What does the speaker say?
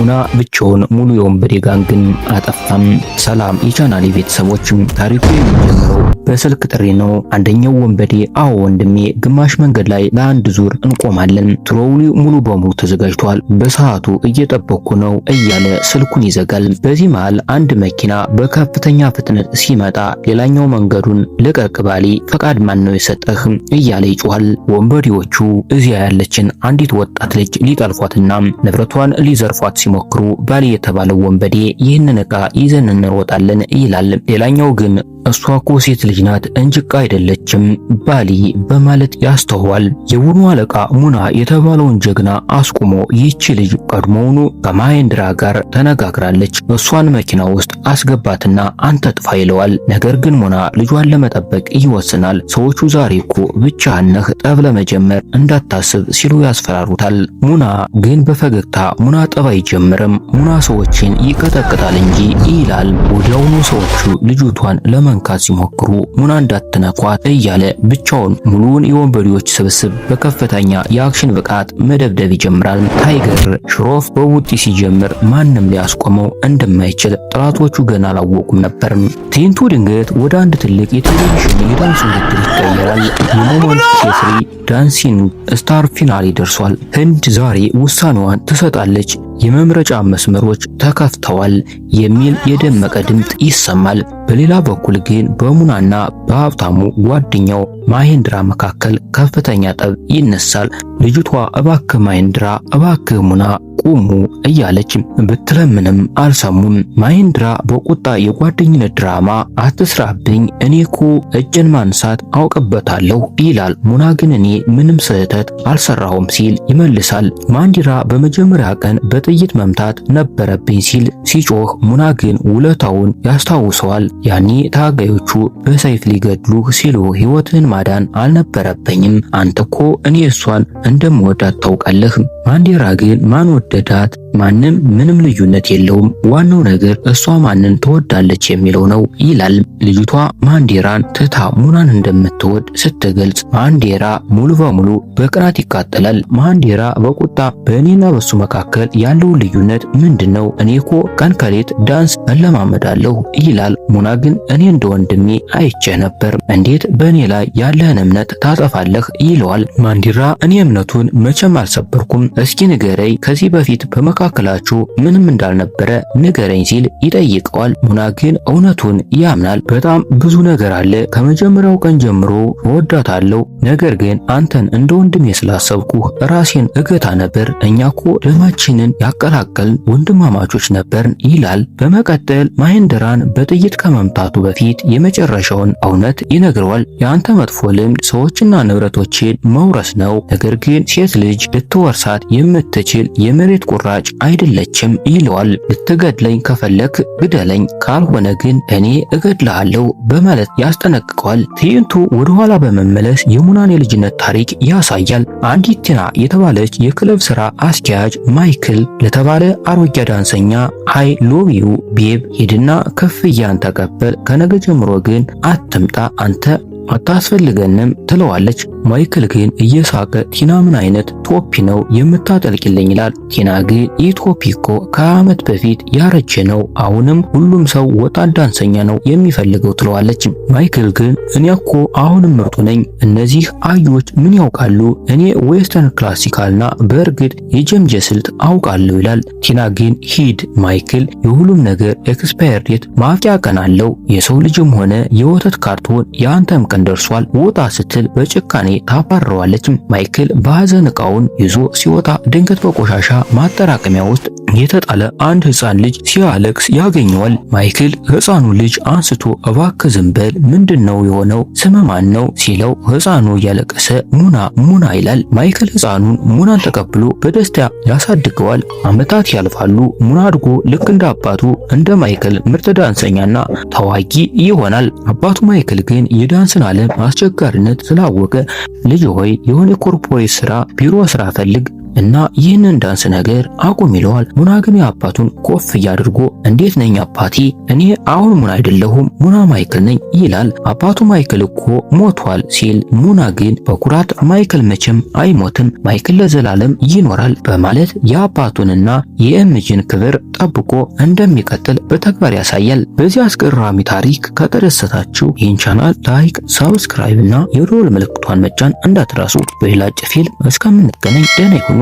ሙና ብቻውን ሙሉ የወንበዴ ጋንግን አጠፋም። ሰላም የቻናሌ ቤተሰቦች፣ ታሪኩ የሚጀምረው በስልክ ጥሪ ነው። አንደኛው ወንበዴ አዎ ወንድሜ፣ ግማሽ መንገድ ላይ ለአንድ ዙር እንቆማለን፣ ትሮውሊው ሙሉ በሙሉ ተዘጋጅቷል፣ በሰዓቱ እየጠበቅኩ ነው እያለ ስልኩን ይዘጋል። በዚህ መሃል አንድ መኪና በከፍተኛ ፍጥነት ሲመጣ ሌላኛው መንገዱን ልቀቅ ባሊ፣ ፈቃድ ማን ነው የሰጠህ እያለ ይጮሃል። ወንበዴዎቹ እዚያ ያለችን አንዲት ወጣት ልጅ ሊጠልፏትና ንብረቷን ሊዘርፏት ሲሞክሩ ባሊ የተባለው ወንበዴ ይህንን ዕቃ ይዘን እንሮጣለን ይላል። ሌላኛው ግን እሷ እኮ ሴት ልጅ ናት እንጂ ዕቃ አይደለችም ባሊ በማለት ያስተዋል። የቡድኑ አለቃ ሙና የተባለውን ጀግና አስቁሞ ይህች ልጅ ቀድሞውኑ ከማሄንድራ ጋር ተነጋግራለች፣ እሷን መኪና ውስጥ አስገባትና አንተ ጥፋ ይለዋል። ነገር ግን ሙና ልጇን ለመጠበቅ ይወስናል። ሰዎቹ ዛሬ እኮ ብቻህን ነህ፣ ጠብ ለመጀመር እንዳታስብ ሲሉ ያስፈራሩታል። ሙና ግን በፈገግታ ሙና ጠብ አይጀምርም፣ ሙና ሰዎችን ይቀጠቅጣል እንጂ ይላል። ወዲያውኑ ሰዎቹ ልጅቷን መንካት ሲሞክሩ ሙና እንዳትነኳት እያለ ብቻውን ሙሉውን የወንበዴዎች ስብስብ በከፍተኛ የአክሽን ብቃት መደብደብ ይጀምራል። ታይገር ሽሮፍ በውጢ ሲጀምር ማንም ሊያስቆመው እንደማይችል ጠላቶቹ ገና አላወቁም ነበር። ትዕይንቱ ድንገት ወደ አንድ ትልቅ የቴሌቪዥን የዳንስ ውድድር ይቀየራል። የሞመንት ኬስሪ ዳንሲንግ ስታር ፊናሌ ደርሷል። ህንድ ዛሬ ውሳኔዋን ትሰጣለች፣ የመምረጫ መስመሮች ተከፍተዋል የሚል የደመቀ ድምፅ ይሰማል። በሌላ በኩል ግን በሙናና በሀብታሙ ጓደኛው ማሄንድራ መካከል ከፍተኛ ጠብ ይነሳል። ልጅቷ እባክህ ማሄንድራ፣ እባክህ ሙና ቁሙ እያለች ብትለምንም አልሰሙም። ማሄንድራ በቁጣ የጓደኝነት ድራማ አትስራብኝ፣ እኔ እኮ እጅን ማንሳት አውቅበታለሁ ይላል። ሙና ግን እኔ ምንም ስህተት አልሰራሁም ሲል ይመልሳል። ማሄንድራ በመጀመሪያ ቀን በጥይት መምታት ነበረብኝ ሲል ሲጮህ፣ ሙና ግን ውለታውን ያስታውሰዋል። ያኔ ታጋዮቹ በሰይፍ ሊገድሉህ ሲሉ ሕይወትን ማዳን አልነበረብኝም፣ አንተ እኮ እኔ እሷን እንደምወዳት ታውቃለህ። ማሄንድራ ግን ማን ወደዳት? ማንም ምንም ልዩነት የለውም፣ ዋናው ነገር እሷ ማንን ትወዳለች የሚለው ነው ይላል። ልጅቷ ማሄንድራን ትታ ሙናን እንደምትወድ ስትገልጽ ማሄንድራ ሙሉ በሙሉ በቅናት ይቃጠላል። ማሄንድራ በቁጣ በእኔና በሱ መካከል ያለው ልዩነት ምንድነው? እኔ እኮ ቀን ከሌት ዳንስ እለማመዳለሁ ይላል። ሙና ግን እኔ እንደ ወንድሜ አይቼህ ነበር፣ እንዴት በእኔ ላይ ያለህን እምነት ታጠፋለህ? ይለዋል። ማሄንድራ እኔ እምነቱን መቼም አልሰበርኩም፣ እስኪ ንገረኝ፣ ከዚህ በፊት በመካከላችሁ ምንም እንዳልነበረ ንገረኝ ሲል ይጠይቀዋል። ሙና ግን እውነቱን ያምናል። በጣም ብዙ ነገር አለ፣ ከመጀመሪያው ቀን ጀምሮ እወዳታለሁ፣ ነገር ግን አንተን እንደ ወንድሜ ስላሰብኩህ ራሴን እገታ ነበር፣ እኛ እኮ ደማችንን ያቀላቀልን ወንድማማቾች ነበርን ይላል። በመቀጠል ማሄንድራን በጥይት ከመምታቱ በፊት የመጨረሻውን እውነት ይነግረዋል። የአንተ መጥፎ ልምድ ሰዎችና ንብረቶችን መውረስ ነው፣ ነገር ግን ሴት ልጅ ልትወርሳት የምትችል የመሬት ቁራጭ አይደለችም ይለዋል። ልትገድለኝ ከፈለክ ግደለኝ፣ ካልሆነ ግን እኔ እገድልሃለሁ በማለት ያስጠነቅቀዋል። ትዕይንቱ ወደ ኋላ በመመለስ የሙናን የልጅነት ታሪክ ያሳያል። አንዲት ቲና የተባለች የክለብ ስራ አስኪያጅ ማይክል ለተባለ አሮጌ ዳንሰኛ አይ ሎቭ ዩ ቤብ፣ ሂድና ክፍያን ተቀበል፣ ከነገ ጀምሮ ግን አትምጣ፣ አንተ አታስፈልገንም ትለዋለች። ማይክል ግን እየሳቀ ቲና ምን አይነት ቶፒ ነው የምታጠልቅልኝ ይላል። ቲና ግን ይህ ቶፒ እኮ ከዓመት በፊት ያረጀ ነው፣ አሁንም ሁሉም ሰው ወጣት ዳንሰኛ ነው የሚፈልገው ትለዋለች። ማይክል ግን እኔ እኮ አሁንም ምርጡ ነኝ፣ እነዚህ አዮች ምን ያውቃሉ? እኔ ዌስተርን ክላሲካልና በእርግጥ የጀምጀ ስልት አውቃለሁ ይላል። ቲና ግን ሂድ ማይክል፣ የሁሉም ነገር ኤክስፓየር ዴት ማብቂያ ቀን አለው፣ የሰው ልጅም ሆነ የወተት ካርቶን የአንተም ቀን ደርሷል፣ ውጣ ስትል በጭካኔ ታባረዋለች። ማይክል በሐዘን ዕቃውን ይዞ ሲወጣ ድንገት በቆሻሻ ማጠራቀሚያ ውስጥ የተጣለ አንድ ሕፃን ልጅ ሲያለቅስ ያገኘዋል። ማይክል ሕፃኑ ልጅ አንስቶ እባክህ ዝም በል፣ ምንድነው የሆነው? ስም ማን ነው ሲለው ሕፃኑ እያለቀሰ ሙና ይላል። ማይክል ሕፃኑን ሙናን ተቀብሎ በደስታ ያሳድገዋል። ዓመታት ያልፋሉ። ሙና አድጎ ልክ እንደ አባቱ እንደ ማይክል ምርጥ ዳንሰኛና ታዋቂ ይሆናል። አባቱ ማይክል ግን የዳንስን ዓለም አስቸጋሪነት ስላወቀ ልጅ ሆይ የሆነ ኮርፖሬት ቢሮ ስራ ፈልግ እና ይህንን ዳንስ ነገር አቁም ይለዋል። ሙና ግን የአባቱን ኮፍያ አድርጎ እንዴት ነኝ አባቴ? እኔ አሁን ሙና አይደለሁም ሙና ማይክል ነኝ ይላል። አባቱ ማይክል እኮ ሞቷል ሲል ሙና ግን በኩራት ማይክል መቼም አይሞትም፣ ማይክል ለዘላለም ይኖራል በማለት የአባቱንና የኤምጂን ክብር ጠብቆ እንደሚቀጥል በተግባር ያሳያል። በዚህ አስገራሚ ታሪክ ከተደሰታችሁ ይህን ቻናል ላይክ፣ ሰብስክራይብ እና የደወል ምልክቷን መጫን እንዳትረሱ። በሌላ ፊልም እስከምንገናኝ ደህና ይሁኑ።